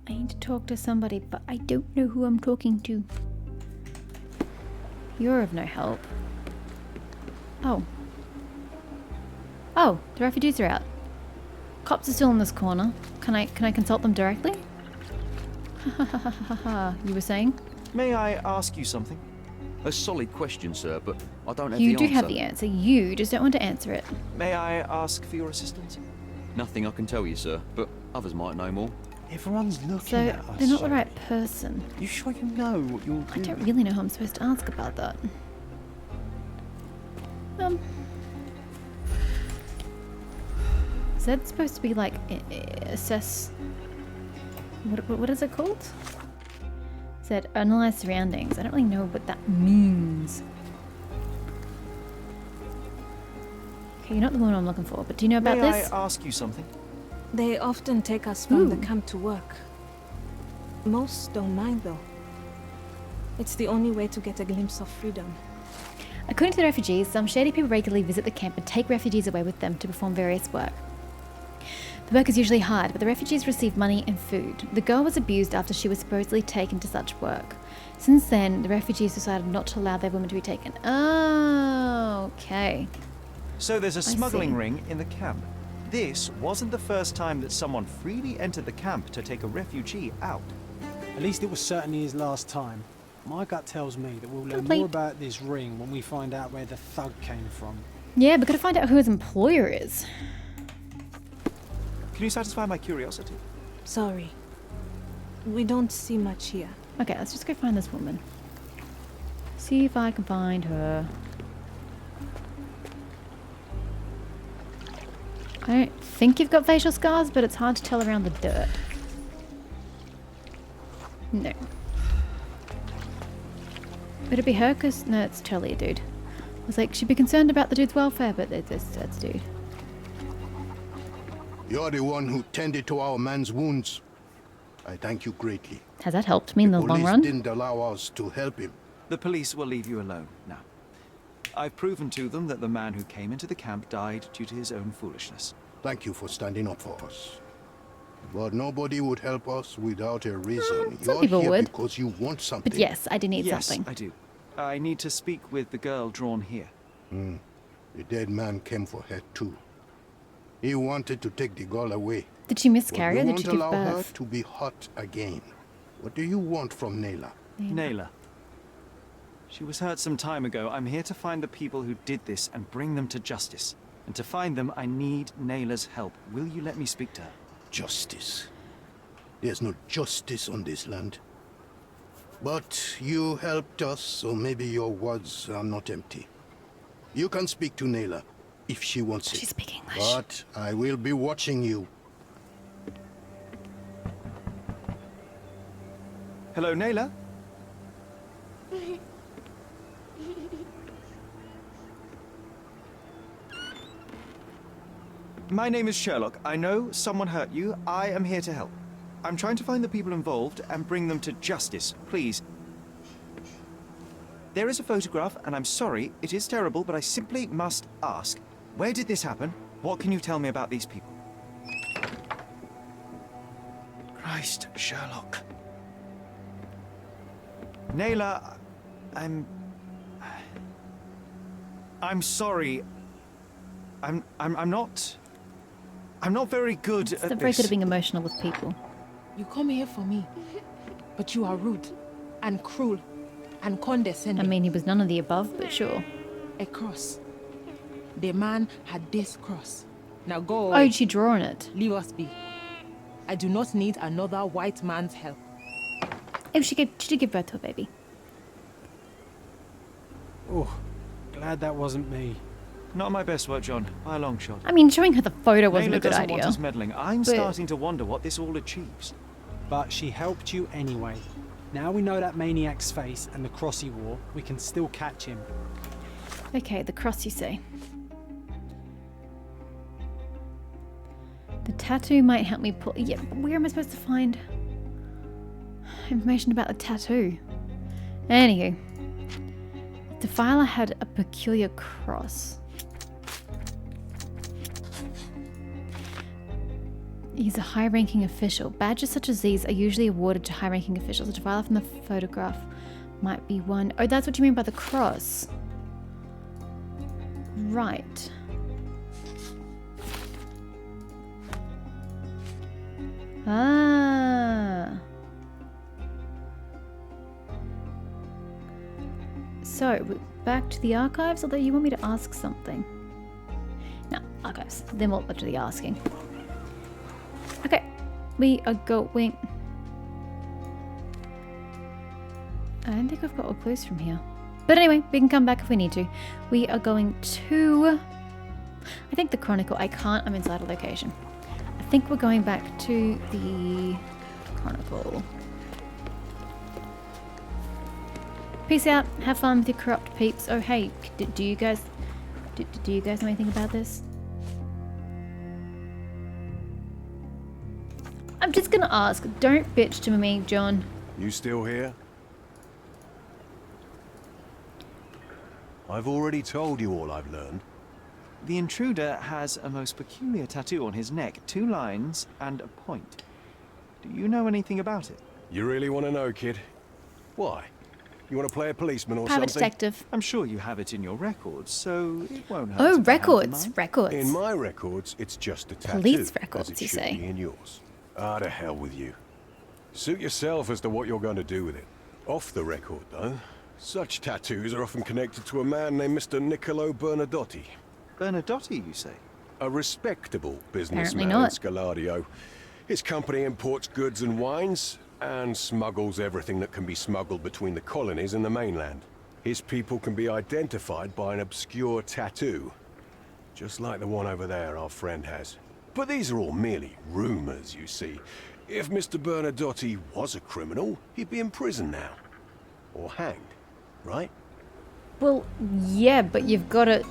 I need to talk to somebody, but I don't know who I'm talking to. You're of no help. Oh. Oh, the refugees are out. Cops are still in this corner. Can I consult them directly? Ha ha ha ha ha. You were saying? May I ask you something? A solid question, sir, but I don't have You the do answer. have the answer. You just don't want to answer it. May I ask for your assistance? Nothing I can tell you, sir, but others might know more. Everyone's looking So, at us. they're not the Sherry. right person. You sure you know what you're I doing? don't really know who I'm supposed to ask about that. Is that supposed to be like assess? What is it called? Is that analyze surroundings? I don't really know what that means. Okay, you're not the one I'm looking for, but do you know about May this? I ask you something? They often take us from the Ooh. camp to work. Most don't mind though. It's the only way to get a glimpse of freedom. According to the refugees, some shady people regularly visit the camp and take refugees away with them to perform various work. The work is usually hard, but the refugees receive money and food. The girl was abused after she was supposedly taken to such work. Since then, the refugees decided not to allow their women to be taken. Oh, okay. So there's a see. smuggling ring in the camp. This wasn't the first time that someone freely entered the camp to take a refugee out. At least it was certainly his last time. My gut tells me that we'll learn Complete. more about this ring when we find out where the thug came from. Yeah, but gotta find out who his employer is. Can you satisfy my curiosity? Sorry. We don't see much here. Okay, let's just go find this woman. See if I can find her. I don't think you've got facial scars, but it's hard to tell around the dirt. No. Would it be her? Cause no, it's totally a dude. I was like, she'd be concerned about the dude's welfare, but that's dude. You're the one who tended to our man's wounds. I thank you greatly. Has that helped me in the long Police run? didn't allow us to help him. The police will leave you alone now. I've proven to them that the man who came into the camp died due to his own foolishness. Thank you for standing up for us. But nobody would help us without a reason. some You're people here would. because you want something. But yes, I do need Yes, something. I do. I need to speak with the girl drawn here. The dead man came for her too. He wanted to take the girl away. Did she But miscarry we or did won't she give allow her birth? to be hurt again. What do you want from Nayla? Naylor. She was hurt some time ago. I'm here to find the people who did this and bring them to justice. And to find them, I need Naylor's help. Will you let me speak to her? Justice. There's no justice on this land. But you helped us, so maybe your words are not empty. You can speak to Nayla if she wants She it. speak English. But I will be watching you. Hello, Naylor? My name is Sherlock. I know someone hurt you. I am here to help. I'm trying to find the people involved and bring them to justice. Please. There is a photograph, and I'm sorry, it is terrible, but I simply must ask. Where did this happen? What can you tell me about these people? Christ, Sherlock. Naylor, I'm sorry. I'm not very good It's at not very this. good at being emotional with people. You come here for me, but you are rude and cruel and condescending. I mean, he was none of the above, but sure. A cross. The man had this cross. Now go Oh, away. she draw on it. Leave us be. I do not need another white man's help. Oh, she did give birth to a baby. Oh, glad that wasn't me. Not my best work, John, by a long shot. I mean, showing her the photo wasn't Naylor a good doesn't idea. want us meddling. I'm But- starting to wonder what this all achieves. But she helped you anyway. Now we know that maniac's face and the cross he wore, we can still catch him. Okay, the cross you say. The tattoo might help me pull. Yeah, but where am I supposed to find information about the tattoo? Anywho, the filer had a peculiar cross. He's a high-ranking official. Badges such as these are usually awarded to high-ranking officials. The file from the photograph might be one. Oh, that's what you mean by the cross. Right. Ah. So, back to the archives, although you want me to ask something. No, archives. Then we'll do the asking. Okay, we are going... I don't think I've got all clues from here. But anyway, we can come back if we need to. We are going to... I think the Chronicle. I can't. I'm inside a location. I think we're going back to the Chronicle. Peace out. Have fun with your corrupt peeps. Oh, hey, do you guys... Do you guys know anything about this? I'm just gonna ask. Don't bitch to me, John. You still here? I've already told you all I've learned. The intruder has a most peculiar tattoo on his neck, 2 lines and a point. Do you know anything about it? You really want to know, kid? Why? You want to play a policeman or Private something? detective. I'm sure you have it in your records, so it won't hurt. Oh, if I have records. mine. Records. In my records, it's just a tattoo. Police records, as it you should say? be in yours. Ah, to hell with you. Suit yourself as to what you're going to do with it. Off the record, though, such tattoos are often connected to a man named Mr. Niccolo Bernadotti. Bernadotti, you say? A respectable Apparently businessman in not. Scaladio. His company imports goods and wines, and smuggles everything that can be smuggled between the colonies and the mainland. His people can be identified by an obscure tattoo, just like the one over there our friend has. But these are all merely rumors, you see. If Mr. Bernadotti was a criminal, he'd be in prison now. Or hanged, right? Well, yeah, but you've got to...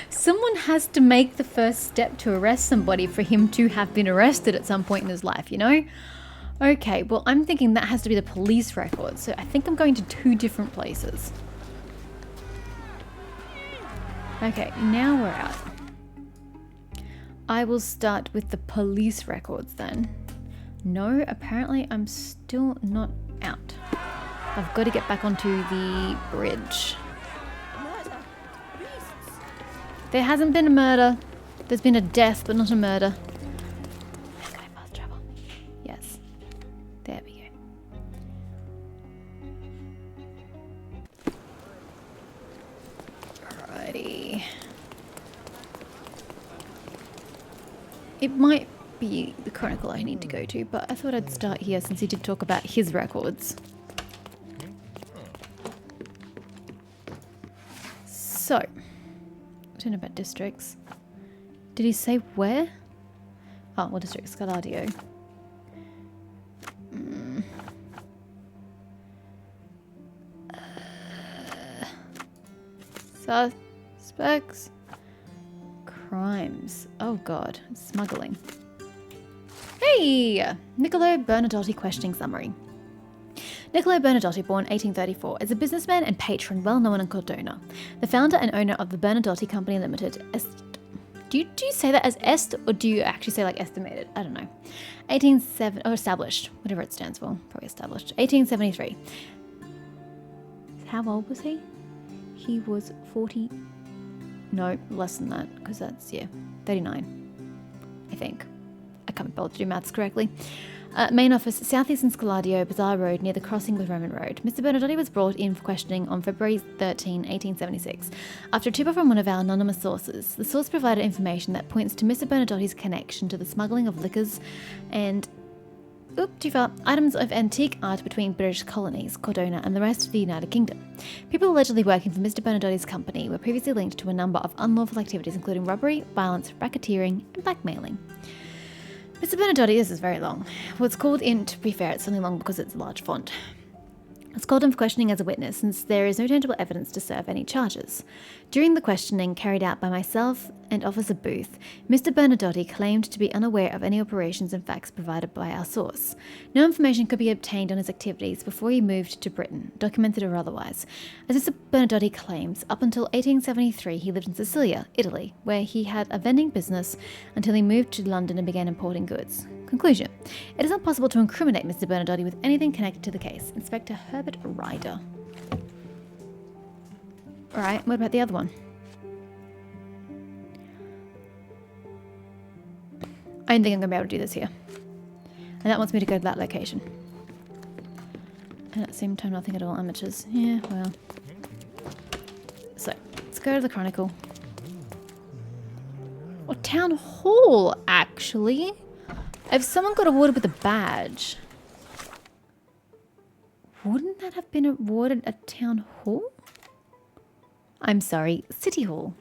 Someone has to make the first step to arrest somebody for him to have been arrested at some point in his life, you know? Okay, well, I'm thinking that has to be the police record, so I think I'm going to 2 different places. Okay, now we're out. I will start with the police records then. No, apparently I'm still not out. I've got to get back onto the bridge. There hasn't been a murder. There's been a death, but not a murder. Can I fast travel? Yes. There we go. Alrighty. It might be the Chronicle I need to go to, but I thought I'd start here since he did talk about his records. So, I don't know about districts. Did he say where? Oh, well, district Scaladio. Suspects. Crimes. Oh god, smuggling. Hey! Niccolo Bernadotti questioning summary. Niccolo Bernadotti, born 1834, is a businessman and patron well known in Cordona. The founder and owner of the Bernadotti Company Limited. Do you say that as est, or do you actually say like estimated? I don't know. Established, whatever it stands for. Probably established. 1873. How old was he? He was 40. No, less than that, because that's, 39. I think. I can't be bothered to do maths correctly. Main office, southeastern Scaladio, Bazaar Road, near the crossing with Roman Road. Mr. Bernadotti was brought in for questioning on February 13, 1876. After a tip from one of our anonymous sources, the source provided information that points to Mr. Bernadotti's connection to the smuggling of liquors and too far, items of antique art between British colonies, Cordona, and the rest of the United Kingdom. People allegedly working for Mr. Bernadotti's company were previously linked to a number of unlawful activities, including robbery, violence, racketeering, and blackmailing. Mr. Bernadotti, this is very long. Well, it's called in, to be fair, it's only long because it's a large font. It's called him for questioning as a witness, since there is no tangible evidence to serve any charges. During the questioning carried out by myself and Officer Booth, Mr. Bernadotti claimed to be unaware of any operations and facts provided by our source. No information could be obtained on his activities before he moved to Britain, documented or otherwise. As Mr. Bernadotti claims, up until 1873 he lived in Sicilia, Italy, where he had a vending business until he moved to London and began importing goods. Conclusion. It is not possible to incriminate Mr. Bernadotti with anything connected to the case. Inspector Herbert Ryder. Alright, what about the other one? I don't think I'm going to be able to do this here. And that wants me to go to that location. And at the same time, nothing at all. Amateurs. Yeah, well. So, let's go to the Chronicle. Or Town Hall, actually. If someone got awarded with a badge, wouldn't that have been awarded at Town Hall? I'm sorry, City Hall.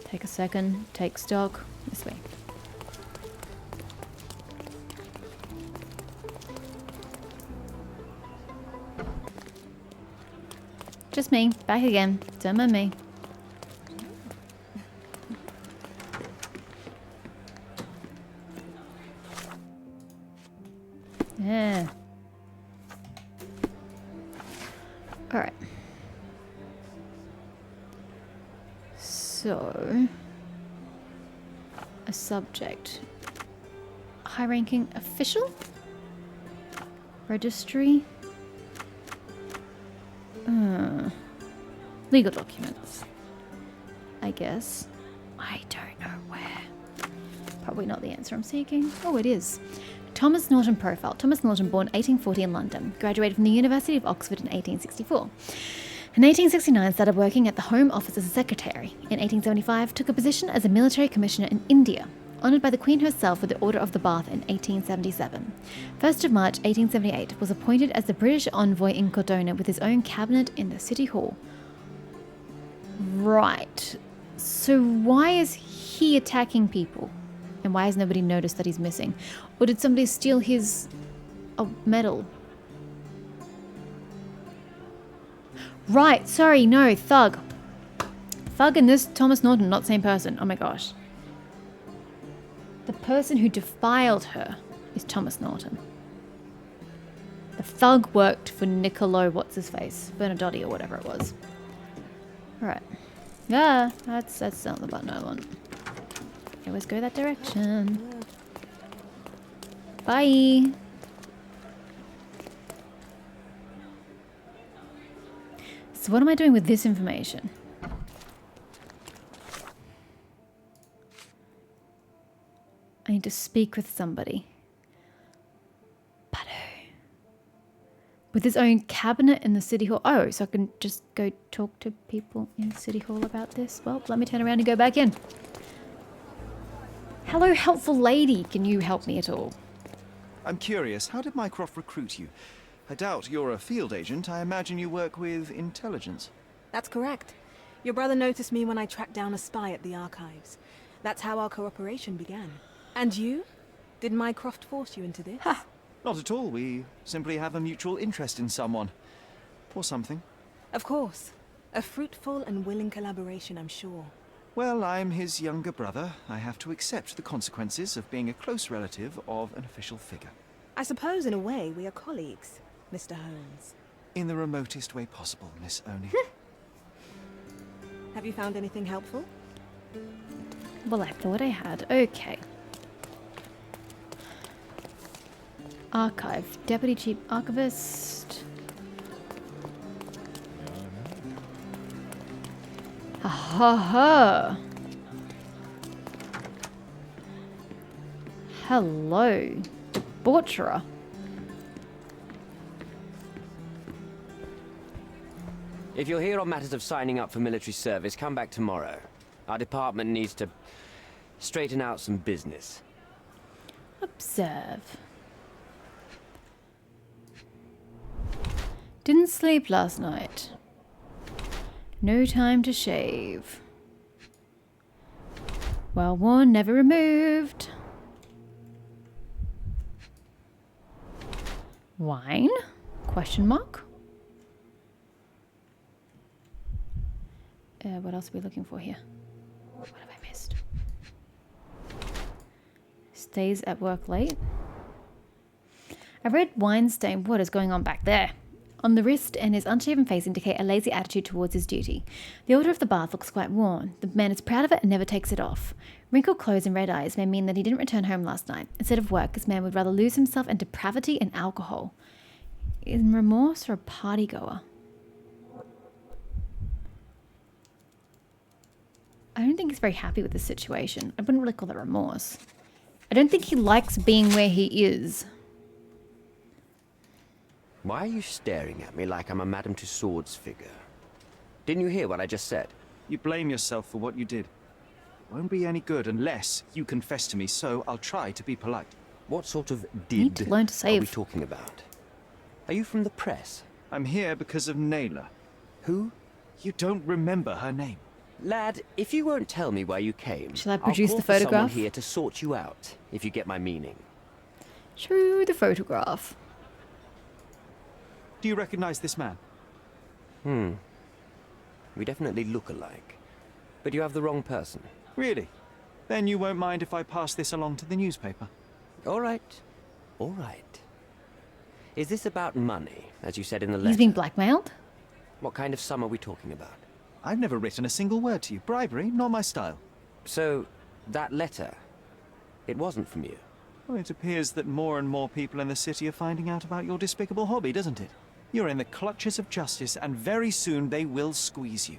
Take a second, take stock. This way. Just me, back again. Don't mind me. Yeah. Alright. So, a subject. High-ranking official? Registry? Legal documents. I guess. I don't know where. Probably not the answer I'm seeking. Oh, it is. Thomas Norton profile. Thomas Norton, born 1840 in London. Graduated from the University of Oxford in 1864. In 1869, started working at the Home Office as a secretary. In 1875, took a position as a military commissioner in India. Honoured by the Queen herself with the Order of the Bath in 1877. 1st of March 1878, was appointed as the British envoy in Cordona with his own cabinet in the City Hall. Right. So why is he attacking people? And why has nobody noticed that he's missing? Or did somebody steal his medal? Right, sorry, no, Thug. Thug and this Thomas Norton, not same person. Oh my gosh. The person who defiled her is Thomas Norton. The Thug worked for Niccolo, what's-his-face? Bernadotti or whatever it was. Alright. Yeah, that's not the button I want. Always go that direction. Bye. So what am I doing with this information? I need to speak with somebody. But who? With his own cabinet in the City Hall. Oh, so I can just go talk to people in City Hall about this? Well, let me turn around and go back in. Hello, helpful lady. Can you help me at all? I'm curious, how did Mycroft recruit you? I doubt you're a field agent. I imagine you work with intelligence. That's correct. Your brother noticed me when I tracked down a spy at the archives. That's how our cooperation began. And you? Did Mycroft force you into this? Ha! Not at all. We simply have a mutual interest in someone. Or something. Of course. A fruitful and willing collaboration, I'm sure. Well, I'm his younger brother. I have to accept the consequences of being a close relative of an official figure. I suppose, in a way, we are colleagues, Mr. Holmes. In the remotest way possible, Miss Oni. Have you found anything helpful? Well, I thought I had. Okay. Archive. Deputy Chief Archivist. Ha. Hello. Debaucherer. If you're here on matters of signing up for military service, come back tomorrow. Our department needs to straighten out some business. Observe. Didn't sleep last night. No time to shave. Well worn, never removed. Wine? Question mark? What else are we looking for here? What have I missed? Stays at work late. I read wine stain. What is going on back there? On the wrist and his unshaven face indicate a lazy attitude towards his duty. The odor of the bath looks quite worn. The man is proud of it and never takes it off. Wrinkled clothes and red eyes may mean that he didn't return home last night. Instead of work, this man would rather lose himself in depravity and alcohol. In remorse or a partygoer? I don't think he's very happy with this situation. I wouldn't really call that remorse. I don't think he likes being where he is. Why are you staring at me like I'm a Madame Tussauds figure? Didn't you hear what I just said? You blame yourself for what you did. It won't be any good unless you confess to me, so I'll try to be polite. What sort of Need did to learn to are we save. talking about? Are you from the press? I'm here because of Naylor. Who? You don't remember her name. Lad, if you won't tell me where you came, Shall I produce I'll the call for someone photograph? here to sort you out, if you get my meaning. True, the photograph. Do you recognize this man? We definitely look alike. But you have the wrong person. Really? Then you won't mind if I pass this along to the newspaper. All right. All right. Is this about money, as you said in the letter? He's being blackmailed? What kind of sum are we talking about? I've never written a single word to you. Bribery, not my style. So, that letter, it wasn't from you? Well, it appears that more and more people in the city are finding out about your despicable hobby, doesn't it? You're in the clutches of justice, and very soon they will squeeze you.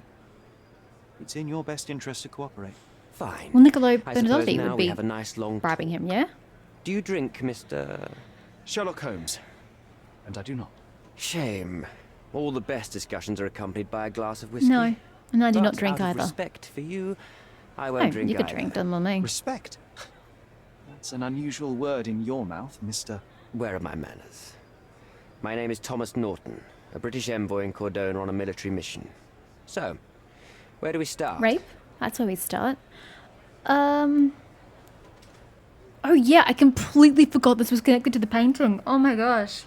It's in your best interest to cooperate. Fine. Well, Niccolo I suppose Benedotti now would we be have a nice long bribing him, yeah? Do you drink, Mr. Sherlock Holmes. And I do not. Shame. All the best discussions are accompanied by a glass of whiskey. No, and I do But not drink out of either. respect for you, I Oh, won't drink you could either. drink, doesn't bother me. Respect? That's an unusual word in your mouth, Mr. Where are my manners? My name is Thomas Norton, a British envoy in Cordona on a military mission. So, where do we start? Rape? That's where we start. Oh yeah, I completely forgot this was connected to the painting. Oh my gosh.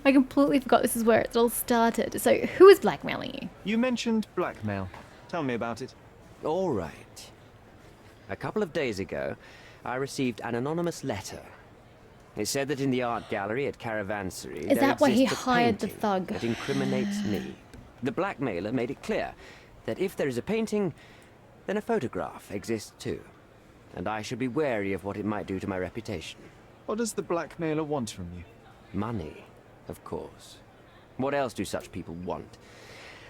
I completely forgot this is where it all started. So, who is blackmailing you? You mentioned blackmail. Tell me about it. All right. A couple of days ago, I received an anonymous letter. It said that in the art gallery at Caravansary, Is there that why he exists a hired the painting thug? that incriminates me. The blackmailer made it clear that if there is a painting, then a photograph exists too. And I should be wary of what it might do to my reputation. What does the blackmailer want from you? Money, of course. What else do such people want?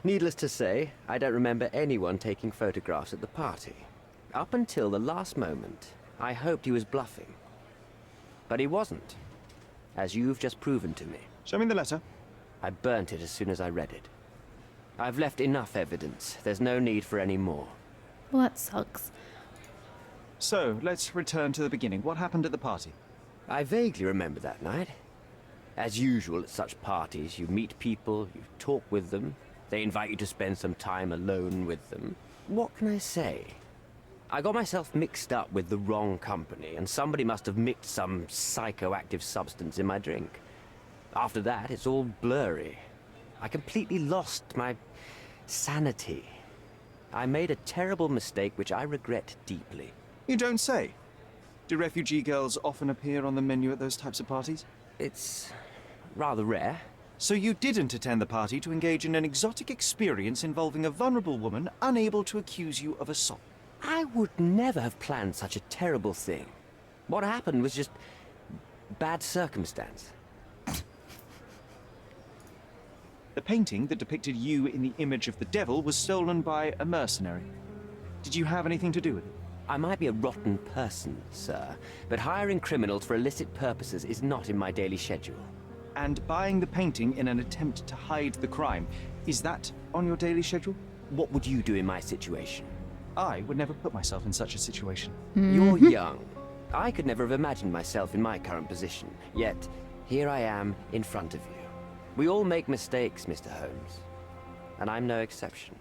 Needless to say, I don't remember anyone taking photographs at the party. Up until the last moment, I hoped he was bluffing. But he wasn't, as you've just proven to me. Show me the letter. I burnt it as soon as I read it. I've left enough evidence. There's no need for any more. Well, that sucks. So, let's return to the beginning. What happened at the party? I vaguely remember that night. As usual at such parties, you meet people, you talk with them, they invite you to spend some time alone with them. What can I say? I got myself mixed up with the wrong company, and somebody must have mixed some psychoactive substance in my drink. After that, it's all blurry. I completely lost my sanity. I made a terrible mistake which I regret deeply. You don't say. Do refugee girls often appear on the menu at those types of parties? It's rather rare. So you didn't attend the party to engage in an exotic experience involving a vulnerable woman unable to accuse you of assault. I would never have planned such a terrible thing. What happened was just bad circumstance. The painting that depicted you in the image of the devil was stolen by a mercenary. Did you have anything to do with it? I might be a rotten person, sir, but hiring criminals for illicit purposes is not in my daily schedule. And buying the painting in an attempt to hide the crime, is that on your daily schedule? What would you do in my situation? I would never put myself in such a situation. You're young. I could never have imagined myself in my current position. Yet, here I am in front of you. We all make mistakes, Mr. Holmes. And I'm no exception.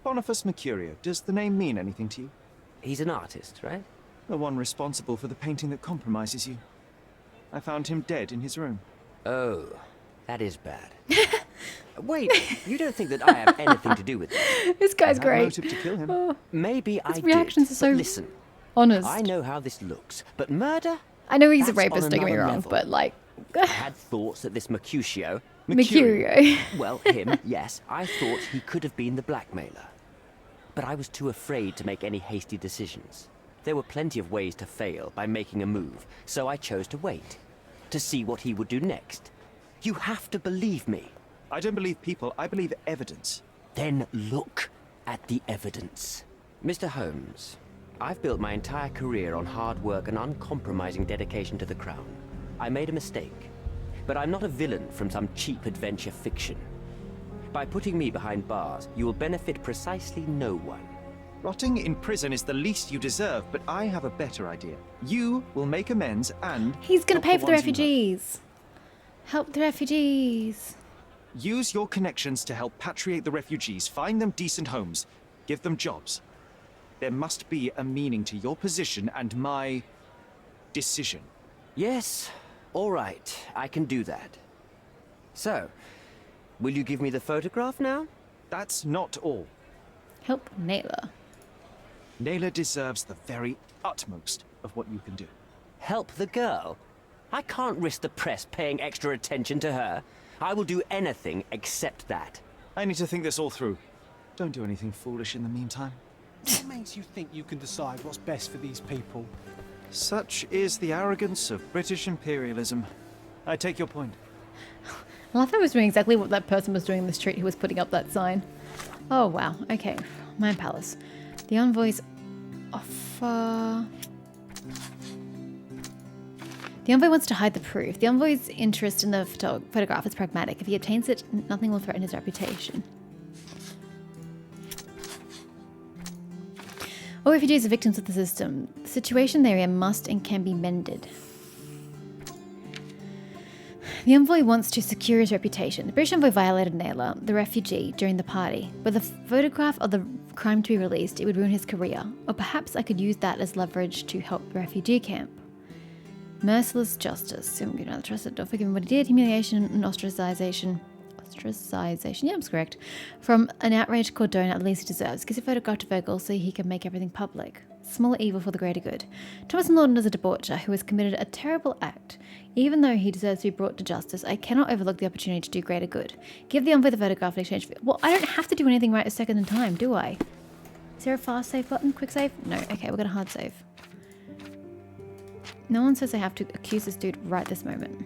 Boniface Mercurio, does the name mean anything to you? He's an artist, right? The one responsible for the painting that compromises you. I found him dead in his room. Oh, that is bad. Wait, you don't think that I have anything to do with this? This guy's I had great. motive to kill him. Oh, Maybe I his did. reactions are so But listen, honest. I know how this looks, but murder? I know he's a That's rapist, on don't get me another wrong, level. but like... I had thoughts that this Mercutio, Mercurio. well, him, yes, I thought he could have been the blackmailer. But I was too afraid to make any hasty decisions. There were plenty of ways to fail by making a move, so I chose to wait, to see what he would do next. You have to believe me. I don't believe people, I believe evidence. Then look at the evidence. Mr. Holmes, I've built my entire career on hard work and uncompromising dedication to the Crown. I made a mistake, but I'm not a villain from some cheap adventure fiction. By putting me behind bars, you will benefit precisely no one. Rotting in prison is the least you deserve, but I have a better idea. You will make amends and... He's gonna help pay for the ones you love. refugees. Help the refugees. Use your connections to help patriate the refugees, find them decent homes, give them jobs. There must be a meaning to your position and my decision. Yes, all right, I can do that. So, will you give me the photograph now? That's not all. Help Naylor. Naylor deserves the very utmost of what you can do. Help the girl? I can't risk the press paying extra attention to her. I will do anything except that. I need to think this all through. Don't do anything foolish in the meantime. What makes you think you can decide what's best for these people? Such is the arrogance of British imperialism. I take your point. I love how I was doing exactly what that person was doing in the street who was putting up that sign. Oh wow, okay. Mind Palace. The envoy's offer... The envoy wants to hide the proof. The envoy's interest in the photograph is pragmatic. If he obtains it, nothing will threaten his reputation. All refugees are victims of the system. The situation they're in must and can be mended. The envoy wants to secure his reputation. The British envoy violated Naylor, the refugee, during the party. With a photograph of the crime to be released, it would ruin his career. Or perhaps I could use that as leverage to help the refugee camp. Merciless justice. I'm going to trust it. Don't forgive him what he did. Humiliation and ostracization. Ostracization. Yeah, I'm correct. From an outraged Cordona, at least he deserves. Gives a photograph to Vogel so he can make everything public. Smaller evil for the greater good. Thomas Norton is a debaucher who has committed a terrible act. Even though he deserves to be brought to justice, I cannot overlook the opportunity to do greater good. Give the envoy the photograph in exchange for... Well, I don't have to do anything right a second in time, do I? Is there a fast save button? Quick save? No. Okay, we're going to hard save. No one says I have to accuse this dude right this moment.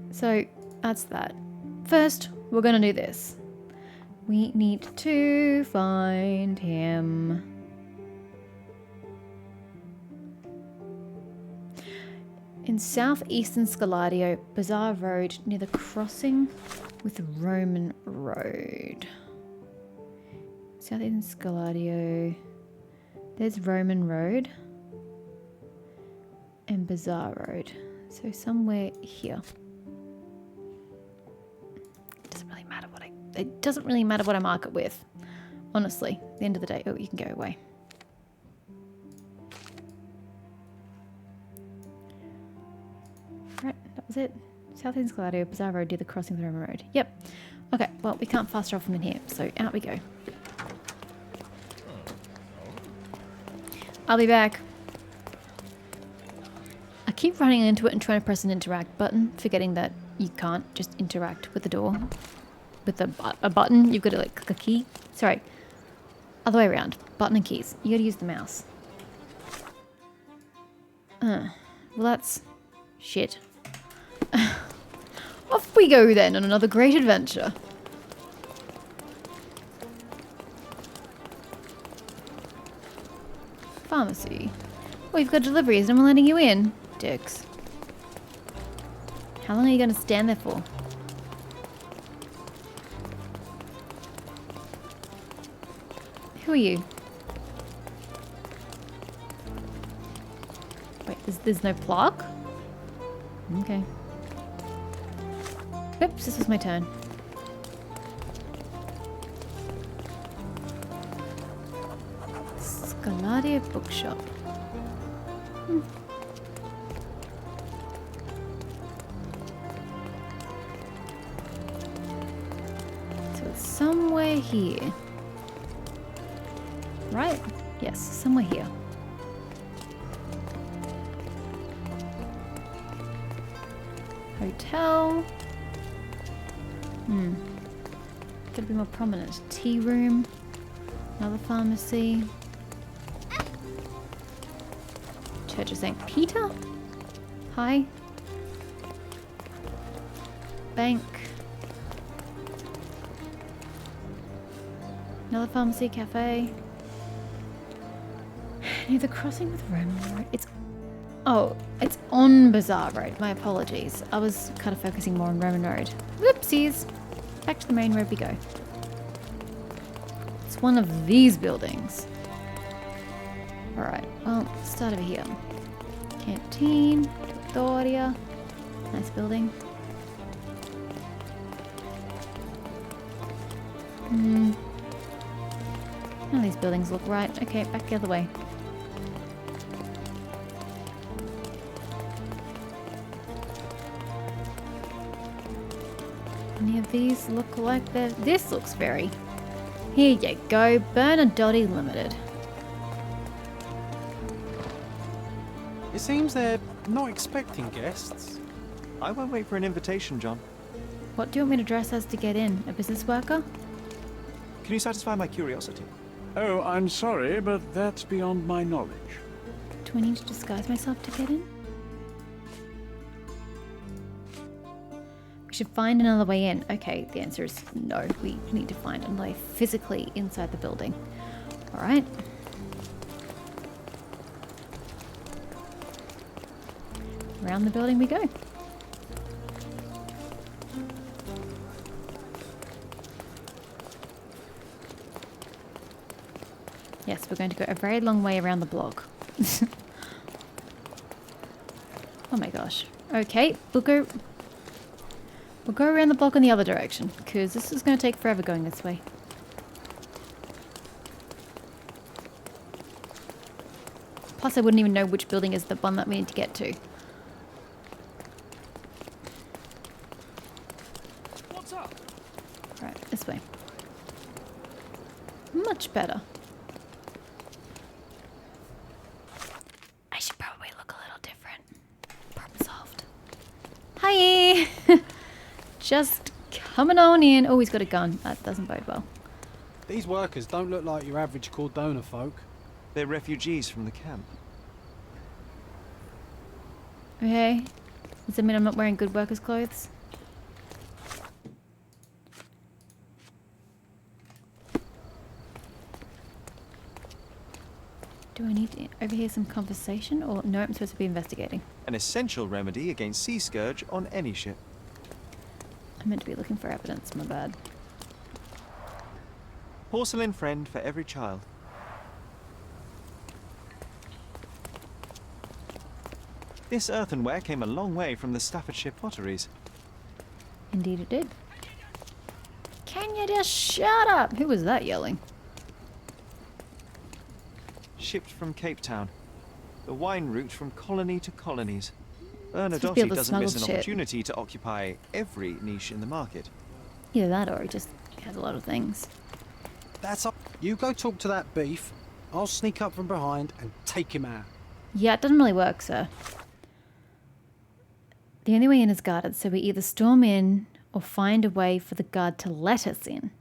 So, that's that. First, we're going to do this. We need to find him. In southeastern Scaladio, Bazaar Road, near the crossing with Roman Road. Southeastern Scaladio. There's Roman Road. And Bazaar Road. So somewhere here. It doesn't really matter what I mark it with. Honestly, at the end of the day. Oh, you can go away. Right, that was it. Southeast Gladio, Bazaar Road, do the crossing of the Roman Road. Yep. Okay, well, we can't fast travel from in here, so out we go. I'll be back. I keep running into it and trying to press an interact button, forgetting that you can't just interact with the door. With a button, you've got to like click a key. Sorry, other way around. Button and keys. You got to use the mouse. Well, that's shit. Off we go then on another great adventure. Pharmacy. Oh, you've got deliveries and I'm letting you in. Dicks. How long are you going to stand there for? Who are you? Wait, there's no plaque? Okay. Oops, this was my turn. Scaladia Bookshop. somewhere here. Right? Yes, somewhere here. Hotel. Gotta be more prominent. Tea room. Another pharmacy. Church of St. Peter? Hi. Bank. Another pharmacy, cafe. Near the crossing with Roman Road. It's on Bazaar Road. My apologies. I was kind of focusing more on Roman Road. Whoopsies. Back to the main road we go. It's one of these buildings. Alright, well, let's start over here. Canteen, Victoria. Nice building. None of these buildings look right. Okay, back the other way. Any of these look like they're... This looks very... Here you go, Bernadotti Limited. It seems they're not expecting guests. I won't wait for an invitation, John. What do you want me to dress as to get in? A business worker? Can you satisfy my curiosity? Oh, I'm sorry, but that's beyond my knowledge. Do I need to disguise myself to get in? We should find another way in. Okay, the answer is no. We need to find another way physically inside the building. Alright. Around the building we go. Yes, we're going to go a very long way around the block. Oh my gosh. Okay, we'll go around the block in the other direction, because this is going to take forever going this way. Plus I wouldn't even know which building is the one that we need to get to. What's up? Right, this way. Much better. I should probably look a little different. Problem solved. Hi! Just coming on in. Oh, he's got a gun. That doesn't bode well. These workers don't look like your average Cordona folk. They're refugees from the camp. Okay. Does that mean I'm not wearing good workers' clothes? Do I need to overhear some conversation? Or no, I'm supposed to be investigating. An essential remedy against sea scourge on any ship. I meant to be looking for evidence, my bad. Porcelain friend for every child. This earthenware came a long way from the Staffordshire potteries. Indeed it did. Can you just shut up? Who was that yelling? Shipped from Cape Town. The wine route from colony to colonies. Let's just Bernadotti be able to doesn't miss an smuggle shit. opportunity to occupy every niche in the market. Either that or he just has a lot of things. That's up. You go talk to that beef. I'll sneak up from behind and take him out. Yeah, it doesn't really work, sir. The only way in is guarded, so we either storm in or find a way for the guard to let us in.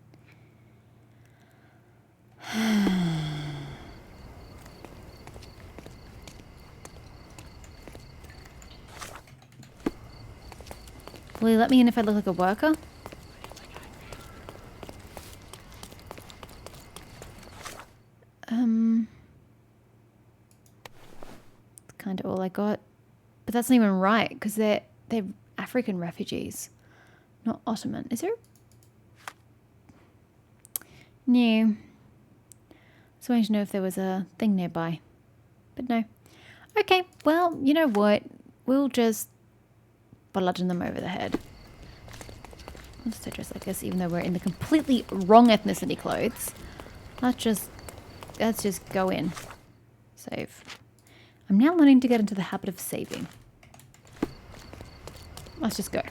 Will he let me in if I look like a worker? That's kind of all I got. But that's not even right, because they're African refugees, not Ottoman. Is there? No. So I wanted to know if there was a thing nearby. But no. Okay, well, you know what? We'll just bludgeon them over the head. I'll just dress like this, even though we're in the completely wrong ethnicity clothes. Let's just go in. Save. I'm now learning to get into the habit of saving. Let's just go.